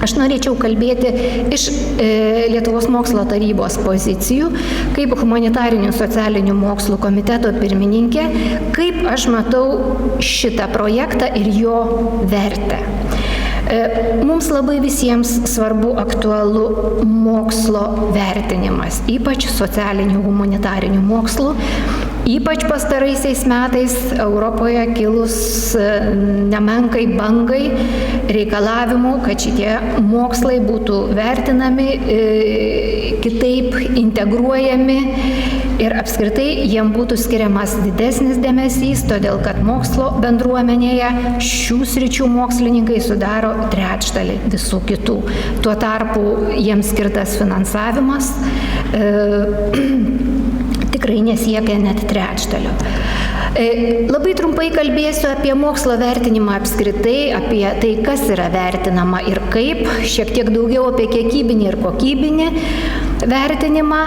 Aš norėčiau kalbėti iš Lietuvos mokslo tarybos pozicijų, kaip humanitarinių socialinių mokslų komiteto pirmininkė, kaip aš matau šitą projektą ir jo vertę. Mums labai visiems svarbu aktualu mokslo vertinimas, ypač socialinių humanitarinių mokslų. Ypač pastaraisiais metais Europoje kilus nemenkai bangai reikalavimų, kad šitie mokslai būtų vertinami, kitaip integruojami ir apskritai jiem būtų skiriamas didesnis dėmesys, todėl kad mokslo bendruomenėje šių sričių mokslininkai sudaro trečdalį visų kitų. Tuo tarpu jiems skirtas finansavimas tikrai nesiekia net trečdalio. Labai trumpai kalbėsiu apie mokslo vertinimą apskritai, apie tai, kas yra vertinama ir kaip, šiek tiek daugiau apie kiekybinį ir kokybinį vertinimą,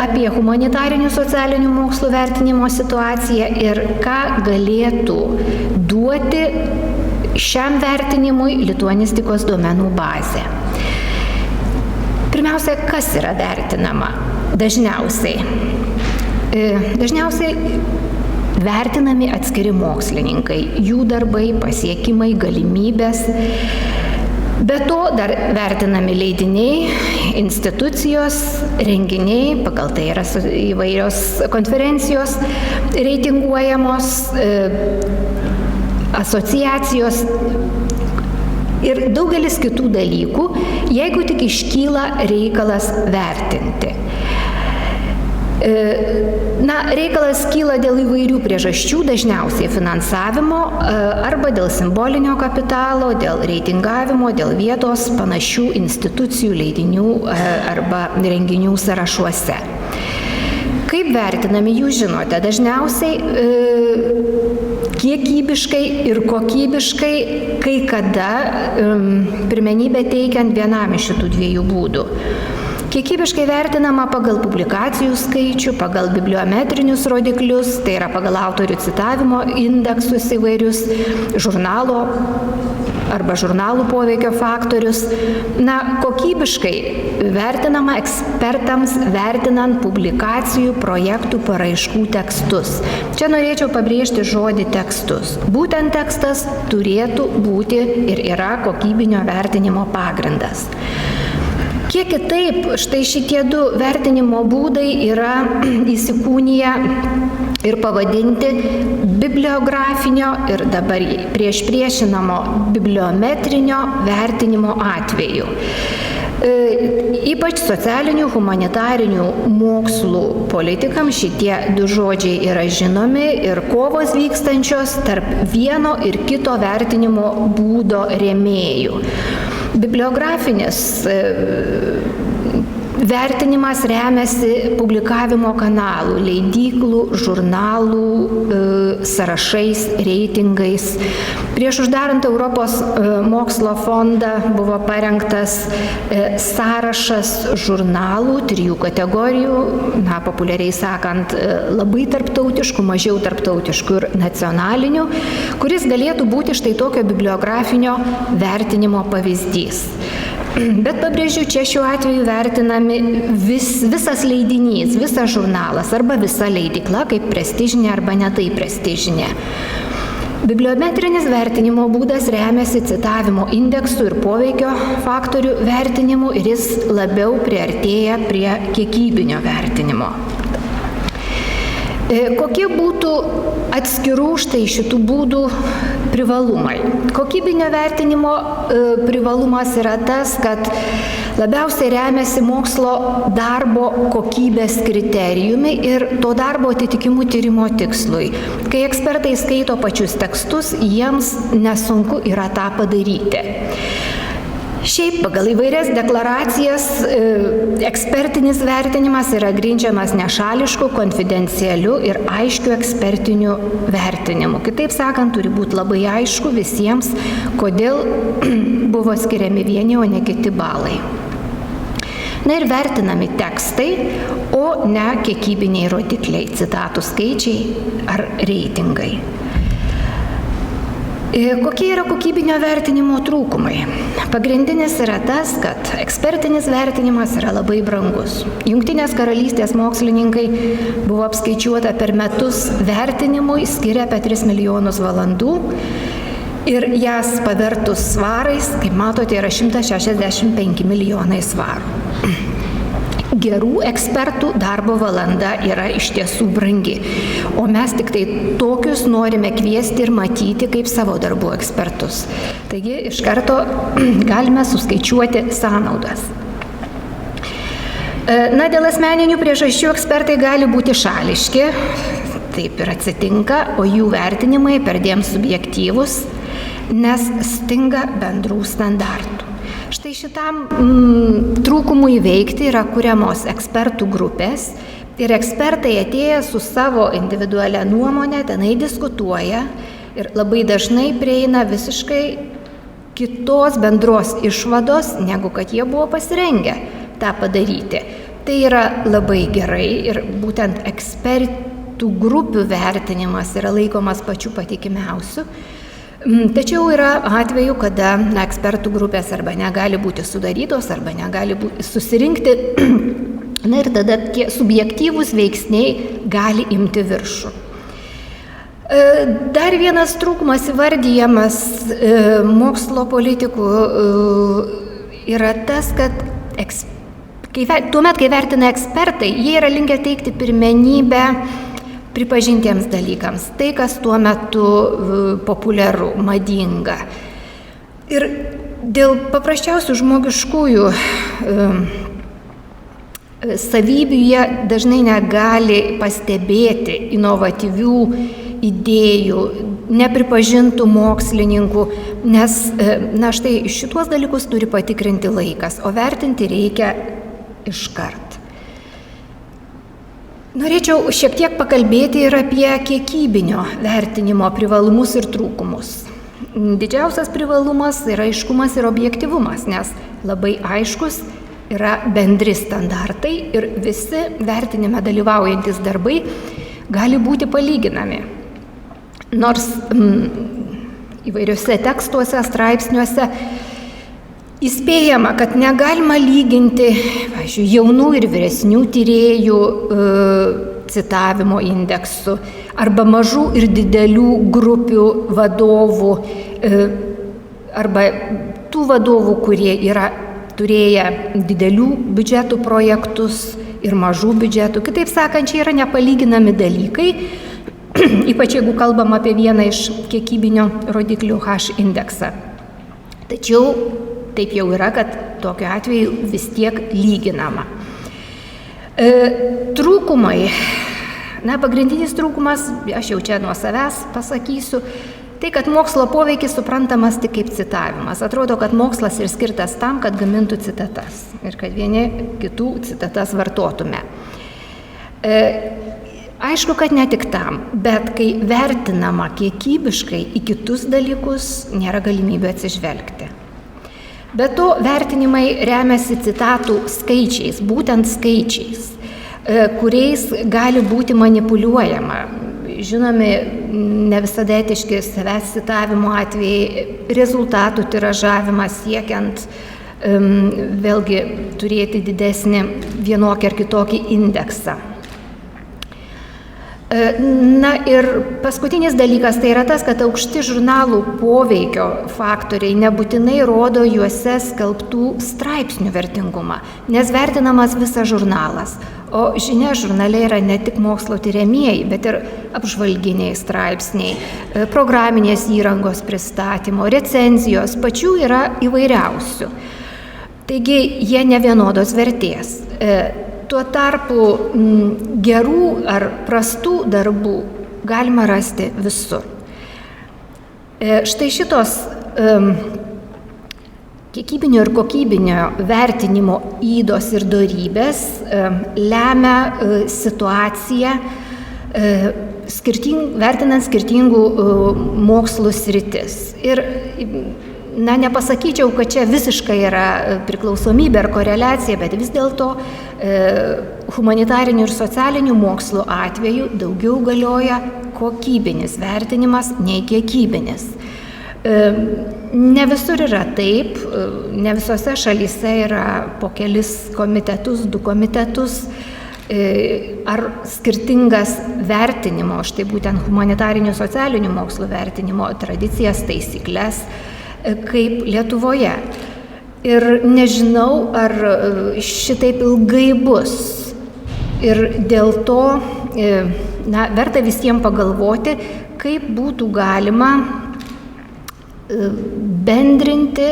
apie humanitarinių socialinių mokslų vertinimo situaciją ir ką galėtų duoti šiam vertinimui lituanistikos duomenų bazė. Pirmiausia, kas yra vertinama? Dažniausiai vertinami atskiri mokslininkai, jų darbai, pasiekimai, galimybės. Be to dar vertinami leidiniai, institucijos, renginiai, pagal tai yra įvairios konferencijos reitinguojamos, asociacijos ir daugelis kitų dalykų, jeigu tik iškyla reikalas vertinti. Reikalas kyla dėl įvairių priežasčių, dažniausiai finansavimo arba dėl simbolinio kapitalo, dėl reitingavimo, dėl vietos panašių institucijų, leidinių arba renginių sąrašuose. Kaip vertinami, jūs žinote, dažniausiai kiekybiškai ir kokybiškai, kai kada pirmenybę teikiant vienam iš šitų dviejų būdų. Kiekybiškai vertinama pagal publikacijų skaičių, pagal bibliometrinius rodiklius, tai yra pagal autorių citavimo indeksus įvairius, žurnalo arba žurnalų poveikio faktorius. Kokybiškai vertinama ekspertams vertinant publikacijų, projektų, paraiškų tekstus. Čia norėčiau pabrėžti žodį tekstus. Būtent tekstas turėtų būti ir yra kokybinio vertinimo pagrindas. Kiek kitaip, štai šitie du vertinimo būdai yra įsikūniję ir pavadinti bibliografinio ir dabar priešpriešinamo bibliometrinio vertinimo atveju. Ypač socialinių humanitarinių mokslų politikams šitie du žodžiai yra žinomi ir kovos vykstančios tarp vieno ir kito vertinimo būdo rėmėjų. Bibliografinis vertinimas remiasi publikavimo kanalų, leidyklų, žurnalų sąrašais, reitingais. Prieš uždarant Europos mokslo fondą buvo parengtas sąrašas žurnalų, 3 kategorijų, populiariai sakant, labai tarptautiškų, mažiau tarptautiškų ir nacionalinių, kuris galėtų būti štai tokio bibliografinio vertinimo pavyzdys. Bet pabrėžiu, čia šiuo atveju vertinami visas leidinys, visas žurnalas arba visa leidykla kaip prestižinė arba netai prestižinė. Bibliometrinis vertinimo būdas remiasi citavimo indeksų ir poveikio faktorių vertinimu ir jis labiau priartėja prie kiekybinio vertinimo. Kokie būtų atskirų štai šitų būdų privalumai? Kokybinio vertinimo privalumas yra tas, kad labiausiai remiasi mokslo darbo kokybės kriterijumi ir to darbo atitikimų tyrimo tikslui. Kai ekspertai skaito pačius tekstus, jiems nesunku yra tą padaryti. Šiaip pagal įvairias deklaracijas ekspertinis vertinimas yra grindžiamas nešališku, konfidencialiu ir aiškiu ekspertiniu vertinimu. Kitaip sakant, turi būti labai aišku visiems, kodėl buvo skiriami vieni, o ne kiti balai. Ir vertinami tekstai, o ne kiekybiniai rodikliai, citatų skaičiai ar reitingai. Kokie yra kokybinio vertinimo trūkumai? Pagrindinis yra tas, kad ekspertinis vertinimas yra labai brangus. Jungtinės karalystės mokslininkai buvo apskaičiuota per metus vertinimui skiria apie 3 milijonus valandų ir jas pavertus svarais, kaip matote, yra 165 milijonai svarų. Gerų ekspertų darbo valanda yra iš tiesų brangi, o mes tik tai tokius norime kviesti ir matyti kaip savo darbų ekspertus. Taigi iš karto galime suskaičiuoti sąnaudas. Dėl asmeninių priežasčių ekspertai gali būti šališki, taip ir atsitinka, o jų vertinimai perdėm subjektyvūs, nes stinga bendrų standartų. Štai šitam trūkumui įveikti yra kuriamos ekspertų grupės ir ekspertai atėję su savo individualią nuomonę tenai diskutuoja ir labai dažnai prieina visiškai kitos bendros išvados, negu kad jie buvo pasirengę tą padaryti. Tai yra labai gerai ir būtent ekspertų grupių vertinimas yra laikomas pačiu patikimiausiu. Tačiau yra atvejų, kada ekspertų grupės arba negali būti sudarytos, arba negali susirinkti, ir tada tie subjektyvūs veiksniai gali imti viršų. Dar vienas trūkumas įvardyjamas mokslo politikų yra tas, kad tuomet, kai vertina ekspertai, jie yra linkę teikti pirmenybę pripažintiems dalykams, tai, kas tuo metu populiaru, madinga. Ir dėl paprasčiausių žmogiškųjų savybių jie dažnai negali pastebėti inovatyvių idėjų, nepripažintų mokslininkų, nes štai šituos dalykus turi patikrinti laikas, o vertinti reikia iškart. Norėčiau šiek tiek pakalbėti ir apie kiekybinio vertinimo privalumus ir trūkumus. Didžiausias privalumas yra aiškumas ir objektyvumas, nes labai aiškus yra bendri standartai ir visi vertinime dalyvaujantis darbai gali būti palyginami. Nors įvairiuose tekstuose, straipsniuose įspėjama, kad negalima lyginti, pavyzdžiui, jaunų ir vyresnių tyrėjų citavimo indeksų arba mažų ir didelių grupių vadovų arba tų vadovų, kurie yra turėję didelių biudžetų projektus ir mažų biudžetų. Kitaip sakant, čia yra nepalyginami dalykai, ypač jeigu kalbam apie vieną iš kiekybinio rodiklių H indeksą. Tačiau taip jau yra, kad tokiu atveju vis tiek lyginama. Trūkumai. Pagrindinis trūkumas, aš jau čia nuo savęs pasakysiu, tai, kad mokslo poveikis suprantamas tik kaip citavimas. Atrodo, kad mokslas ir skirtas tam, kad gamintų citatas ir kad vieni kitų citatas vartotume. Aišku, kad ne tik tam, bet kai vertinama kiekybiškai į kitus dalykus, nėra galimybė atsižvelgti. Be to, vertinimai remiasi citatų skaičiais, būtent skaičiais, kuriais gali būti manipuliuojama. Žinomi, ne visada etiški savęs citavimo atvejai, rezultatų tiražavimas siekiant vėlgi turėti didesnį vienokį ar kitokį indeksą. Ir paskutinis dalykas tai yra tas, kad aukšti žurnalų poveikio faktoriai nebūtinai rodo juose skelbtų straipsnių vertingumą, nes vertinamas visas žurnalas. O žinia, žurnale yra ne tik mokslo tiriamieji, bet ir apžvalginiai straipsniai, programinės įrangos pristatymo, recenzijos, pačių yra įvairiausių. Taigi jie nevienodos vertės. Tuo tarpu gerų ar prastų darbų galima rasti visur. Štai šitos kiekybinio ir kokybinio vertinimo ydos ir dorybės lemia situaciją vertinant skirtingų mokslų sritis. Ir nepasakyčiau, kad čia visiškai yra priklausomybė ar koreliacija, bet vis dėlto humanitarinių ir socialinių mokslų atveju daugiau galioja kokybinis vertinimas nei kiekybinis. Ne visur yra taip, ne visose šalyse yra po kelis komitetus, 2 komitetus, ar skirtingas vertinimo, štai būtent humanitarinių socialinių mokslų vertinimo tradicijas, taisyklės, kaip Lietuvoje. Ir nežinau, ar šitaip ilgai bus. Ir dėl to verta visiems pagalvoti, kaip būtų galima bendrinti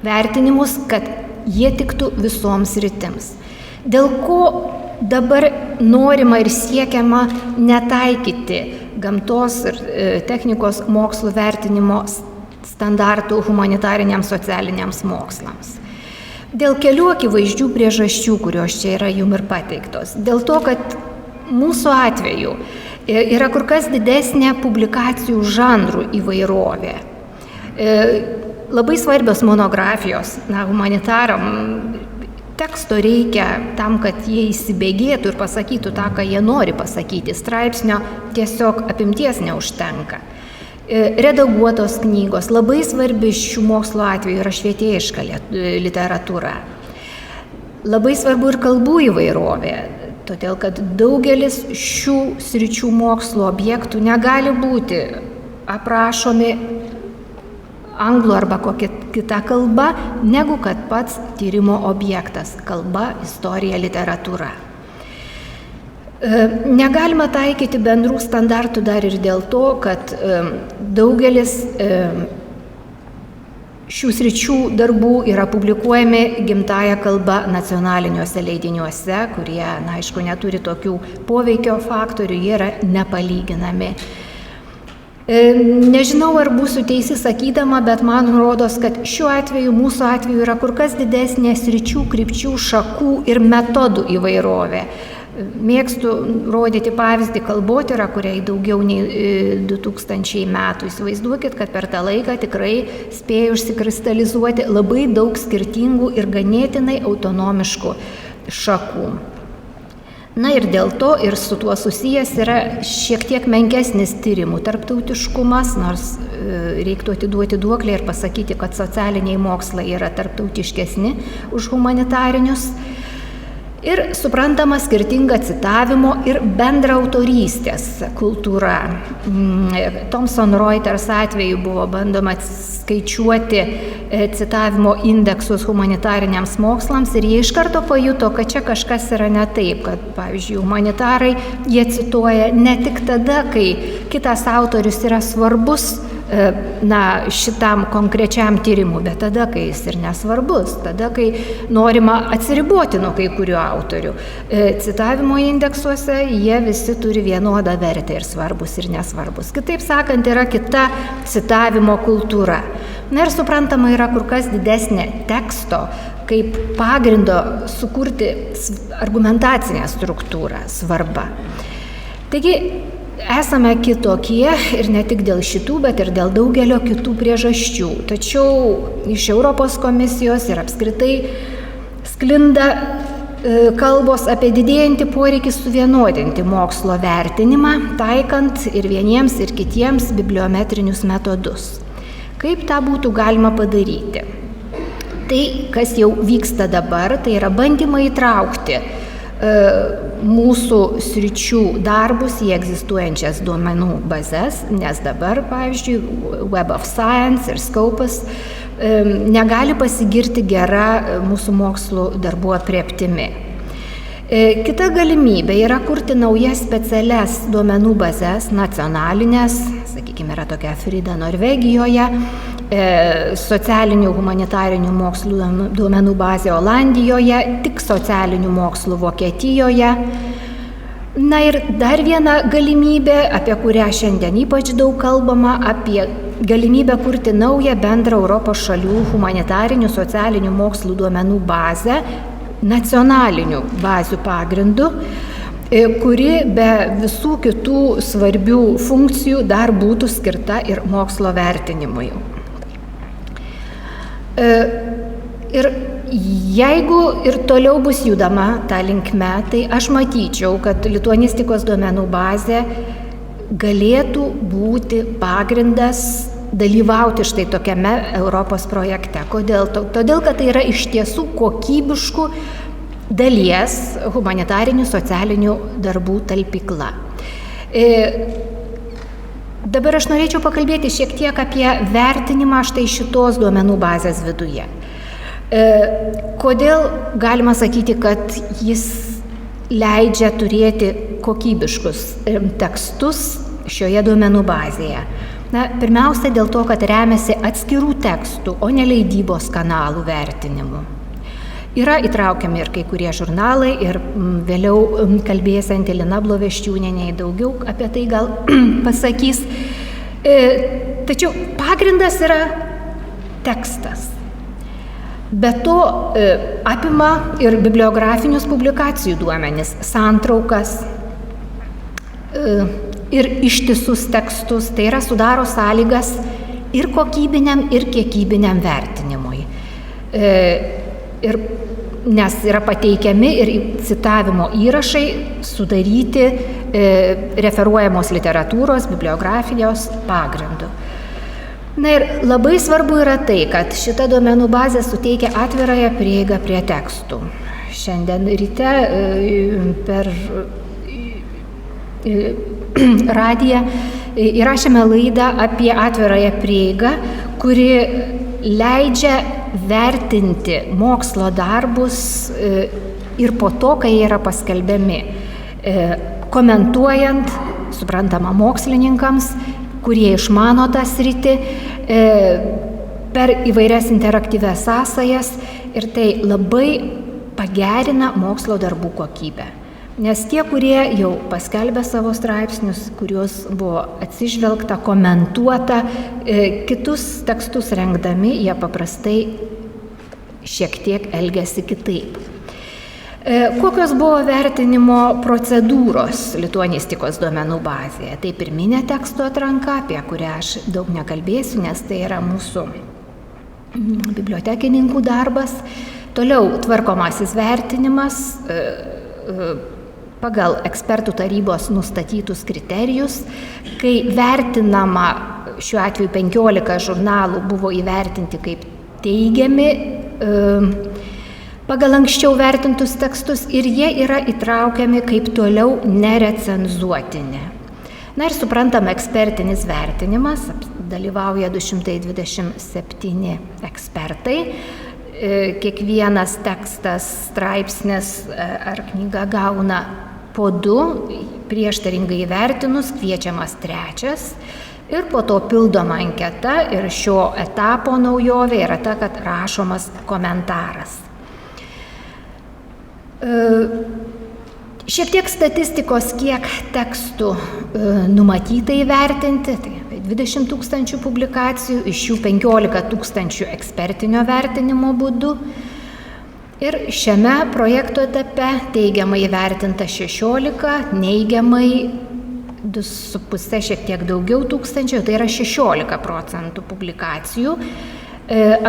vertinimus, kad jie tiktų visoms sritims. Dėl ko dabar norima ir siekiama netaikyti gamtos ir technikos mokslų vertinimo standartų humanitariniams socialiniams mokslams. Dėl kelių akivaizdžių priežasčių, kurios čia yra jum ir pateiktos. Dėl to, kad mūsų atveju yra kur kas didesnė publikacijų žanrų įvairovė. Labai svarbios monografijos, humanitaram teksto reikia tam, kad jie įsibėgėtų ir pasakytų tą, ką jie nori pasakyti. Straipsnio tiesiog apimties neužtenka. Redaguotos knygos, labai svarbi šių mokslo atveju yra švietėjiška literatūra. Labai svarbu ir kalbų įvairovė, todėl kad daugelis šių sričių mokslo objektų negali būti aprašomi anglų arba kokia kita kalba, negu kad pats tyrimo objektas – kalba, istorija, literatūra. Negalima taikyti bendrų standartų dar ir dėl to, kad daugelis šių sričių darbų yra publikuojami gimtąja kalba nacionaliniuose leidiniuose, kurie, aišku, neturi tokių poveikio faktorių, jie yra nepalyginami. Nežinau, ar būsiu teisi sakydama, bet man rodos, kad šiuo atveju, mūsų atveju yra kur kas didesnė sričių, krypčių, šakų ir metodų įvairovė. Mėgstu rodyti pavyzdį kalbotyrą, kuriai daugiau nei 2000 metų. Įsivaizduokit, kad per tą laiką tikrai spėjo užsikristalizuoti labai daug skirtingų ir ganėtinai autonomiškų šakų. Na ir dėl to ir su tuo susijęs yra šiek tiek menkesnis tyrimų tarptautiškumas, nors reiktų atiduoti duoklę ir pasakyti, kad socialiniai mokslai yra tarptautiškesni už humanitarinius. Ir suprantama skirtinga citavimo ir bendra autorystės kultūra. Thomson Reuters atveju buvo bandoma skaičiuoti citavimo indeksus humanitariniams mokslams ir jie iš karto pajuto, kad čia kažkas yra ne taip, kad, pavyzdžiui, humanitarai jie cituoja ne tik tada, kai kitas autorius yra svarbus šitam konkrečiam tyrimui, bet tada, kai jis ir nesvarbus, tada, kai norima atsiriboti nuo kai kurių autorių. Citavimo indeksuose jie visi turi vienodą vertę ir svarbus ir nesvarbus. Kitaip sakant, yra kita citavimo kultūra. Na ir suprantama, yra kur kas didesnė teksto kaip pagrindo sukurti argumentacinę struktūrą svarba. Taigi, esame kitokie ir ne tik dėl šitų, bet ir dėl daugelio kitų priežasčių. Tačiau iš Europos komisijos ir apskritai sklinda kalbos apie didėjantį poreikį suvienodinti mokslo vertinimą, taikant ir vieniems ir kitiems bibliometrinius metodus. Kaip tą būtų galima padaryti? Tai, kas jau vyksta dabar, tai yra bandymai įtraukti mūsų sričių darbus į egzistuojančias duomenų bazes, nes dabar, pavyzdžiui, Web of Science ir Scopus negali pasigirti gera mūsų mokslų darbų aprėptimi. Kita galimybė yra kurti naujas specialias duomenų bazes, nacionalinės, sakykime, yra tokia Frida Norvegijoje, socialinių humanitarinių mokslų duomenų bazė Olandijoje, tik socialinių mokslų Vokietijoje. Na ir dar viena galimybė, apie kurią šiandien ypač daug kalbama, apie galimybę kurti naują bendrą Europos šalių humanitarinių socialinių mokslų duomenų bazę, nacionalinių bazių pagrindų, kuri be visų kitų svarbių funkcijų dar būtų skirta ir mokslo vertinimui. Ir jeigu ir toliau bus judama tą linkme, tai aš matyčiau, kad lituanistikos duomenų bazė galėtų būti pagrindas dalyvauti štai tokiame Europos projekte. Kodėl? Todėl, kad tai yra iš tiesų kokybiškų dalies humanitarinių socialinių darbų talpykla. Dabar aš norėčiau pakalbėti šiek tiek apie vertinimą štai šitos duomenų bazės viduje. Kodėl galima sakyti, kad jis leidžia turėti kokybiškus tekstus šioje duomenų bazėje? Pirmiausia, dėl to, kad remiasi atskirų tekstų, o ne leidybos kanalų vertinimu. Yra įtraukiami ir kai kurie žurnalai, ir vėliau kalbėsianti Lina Bloveščiūnienė daugiau apie tai gal pasakys. Tačiau pagrindas yra tekstas. Be to apima ir bibliografinius publikacijų duomenis, santraukas ir ištisus tekstus, tai yra sudaro sąlygas ir kokybiniam, ir kiekybiniam vertinimui. Nes yra pateikiami ir citavimo įrašai sudaryti referuojamos literatūros, bibliografijos pagrindu. Ir labai svarbu yra tai, kad šita duomenų bazė suteikia atvirąją prieigą prie tekstų. Šiandien ryte per radiją įrašėme laidą apie atvirąją prieigą, kuri leidžia vertinti mokslo darbus ir po to, kai jie yra paskelbiami, komentuojant, suprantama, mokslininkams, kurie išmano tą sritį, per įvairias interaktyvias sąsajas, ir tai labai pagerina mokslo darbų kokybę. Nes tie, kurie jau paskelbė savo straipsnius, kuriuos buvo atsižvelgta, komentuota, kitus tekstus rengdami, jie paprastai šiek tiek elgiasi kitaip. Kokios buvo vertinimo procedūros lituanistikos duomenų bazėje? Tai pirminė teksto atranka, apie kurią aš daug nekalbėsiu, nes tai yra mūsų bibliotekininkų darbas. Toliau tvarkomasis vertinimas pagal ekspertų tarybos nustatytus kriterijus, kai vertinama, šiuo atveju 15 žurnalų buvo įvertinti kaip teigiami pagal anksčiau vertintus tekstus, ir jie yra įtraukiami kaip toliau nerecenzuotini. Ir suprantama, ekspertinis vertinimas, dalyvauja 227 ekspertai. Kiekvienas tekstas, straipsnis ar knyga gauna po 2, prieštaringai įvertinus kviečiamas 3, ir po to pildoma anketa, ir šio etapo naujovė yra ta, kad rašomas komentaras. Šiek tiek statistikos, kiek tekstų numatyta įvertinti, tai 20 000 publikacijų, iš jų 15 000 ekspertinio vertinimo būdu. Ir šiame projekto etape teigiamai įvertinta 16, neigiamai 2,5, šiek tiek daugiau tūkstančių, tai yra 16% publikacijų,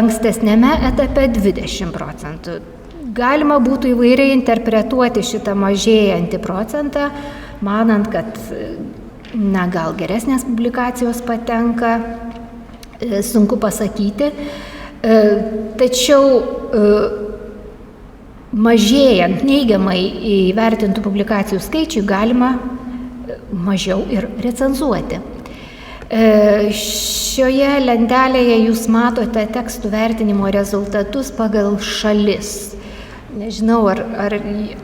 ankstesnėme etape 20%. Galima būtų įvairiai interpretuoti šitą mažėjantį procentą, manant, kad gal geresnės publikacijos patenka, sunku pasakyti. Tačiau mažėjant neigiamai įvertintų publikacijų skaičiui galima mažiau ir recenzuoti. Šioje lentelėje jūs matote tekstų vertinimo rezultatus pagal šalis. Nežinau, ar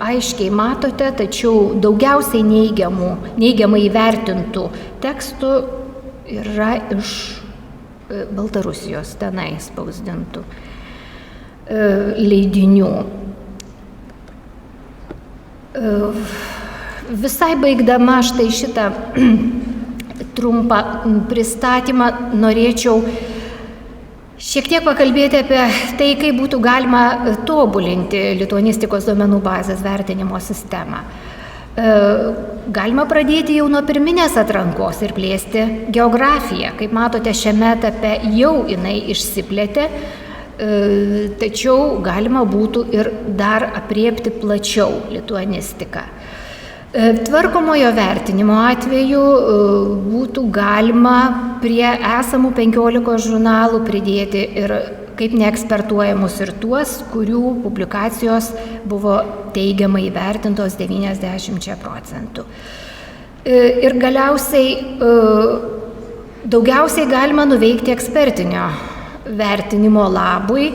aiškiai matote, tačiau daugiausiai neigiamai įvertintų tekstų yra iš Baltarusijos tenai spausdintų leidinių. Visai baigdama štai šitą trumpą pristatymą norėčiau šiek tiek pakalbėti apie tai, kaip būtų galima tobulinti lituanistikos duomenų bazės vertinimo sistemą. Galima pradėti jau nuo pirminės atrankos ir plėsti geografiją. Kaip matote, šiame etape jau jinai išsiplėtė, tačiau galima būtų ir dar apriepti plačiau lituanistiką. Tvarkomojo vertinimo atveju būtų galima prie esamų 15 žurnalų pridėti ir kaip neekspertuojamus ir tuos, kurių publikacijos buvo teigiamai įvertintos 90%. Ir galiausiai daugiausiai galima nuveikti ekspertinio vertinimo labui.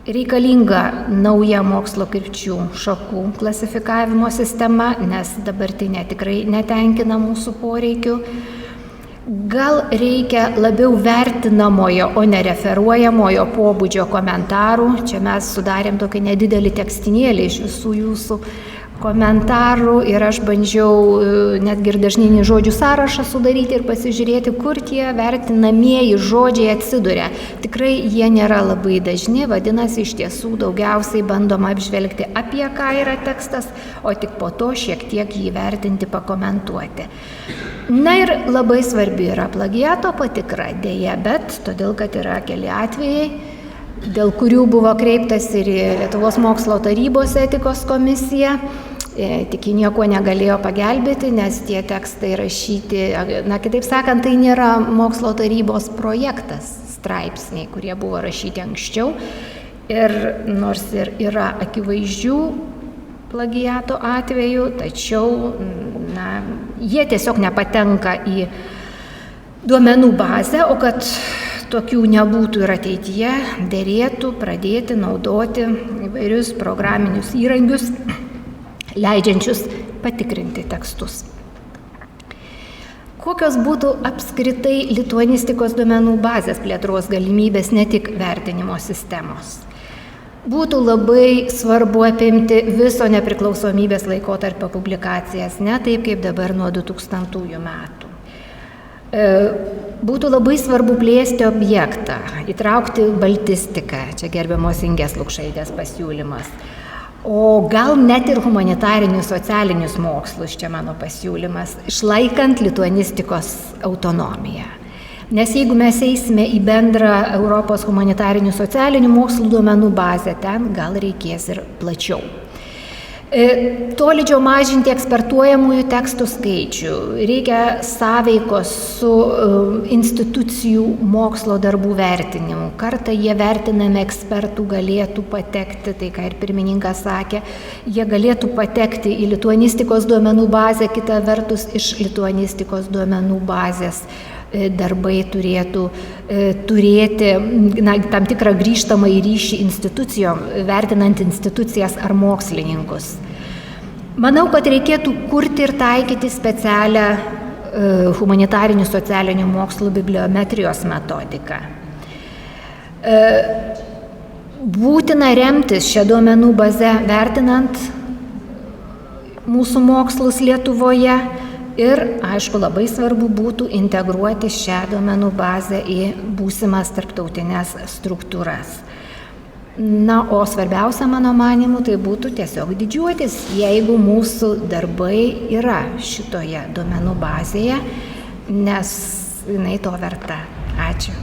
Reikalinga nauja mokslo krypčių šakų klasifikavimo sistema, nes dabartinė tikrai netenkina mūsų poreikių. Gal reikia labiau vertinamojo, o ne referuojamojo pobūdžio komentarų. Čia mes sudarėm tokį nedidelį tekstinėlį iš visų jūsų komentarų ir aš bandžiau netgi ir dažninį žodžių sąrašą sudaryti ir pasižiūrėti, kur tie vertinamieji žodžiai atsiduria. Tikrai jie nėra labai dažni, vadinasi, iš tiesų daugiausiai bandoma apžvelgti, apie ką yra tekstas, o tik po to šiek tiek jį vertinti, pakomentuoti. Na ir labai svarbi yra plagiato patikra, dėja, bet todėl, kad yra keli atvejai, dėl kurių buvo kreiptas ir į Lietuvos mokslo tarybos etikos komisiją, tik ji nieko negalėjo pagelbėti, nes tie tekstai rašyti, kitaip sakant, tai nėra mokslo tarybos projektas, straipsniai, kurie buvo rašyti anksčiau. Ir nors ir yra akivaizdžių plagiato atvejų, tačiau jie tiesiog nepatenka į duomenų bazę, o kad tokių nebūtų ir ateityje, derėtų pradėti naudoti įvairius programinius įrankius, leidžiančius patikrinti tekstus. Kokios būtų apskritai lituanistikos duomenų bazės plėtros galimybės, ne tik vertinimo sistemos? Būtų labai svarbu apimti viso nepriklausomybės laikotarpio publikacijas, ne taip kaip dabar nuo 2000 metų. Būtų labai svarbu plėsti objektą, įtraukti baltistiką, čia gerbiamos Ingės Lukšaitės pasiūlymas, o gal net ir humanitarinius socialinius mokslus, čia mano pasiūlymas, išlaikant lituanistikos autonomiją. Nes jeigu mes eisime į bendrą Europos humanitarinių socialinių mokslų duomenų bazę, ten gal reikės ir plačiau. Tolydžio mažinti ekspertuojamųjų tekstų skaičių, reikia sąveikos su institucijų mokslo darbų vertinimu. Kartą jie vertinami ekspertų galėtų patekti, tai ką ir pirmininkas sakė, jie galėtų patekti į lituanistikos duomenų bazę, kita vertus iš lituanistikos duomenų bazės darbai turėtų turėti tam tikrą grįžtamąjį ryšį institucijom, vertinant institucijas ar mokslininkus. Manau, kad reikėtų kurti ir taikyti specialią humanitarinių socialinių mokslų bibliometrijos metodiką. Būtina remtis šią duomenų bazę, vertinant mūsų mokslus Lietuvoje. Ir, aišku, labai svarbu būtų integruoti šią duomenų bazę į būsimas tarptautinės struktūras. O svarbiausia, mano manymu, tai būtų tiesiog didžiuotis, jeigu mūsų darbai yra šitoje duomenų bazėje, nes jinai to verta. Ačiū.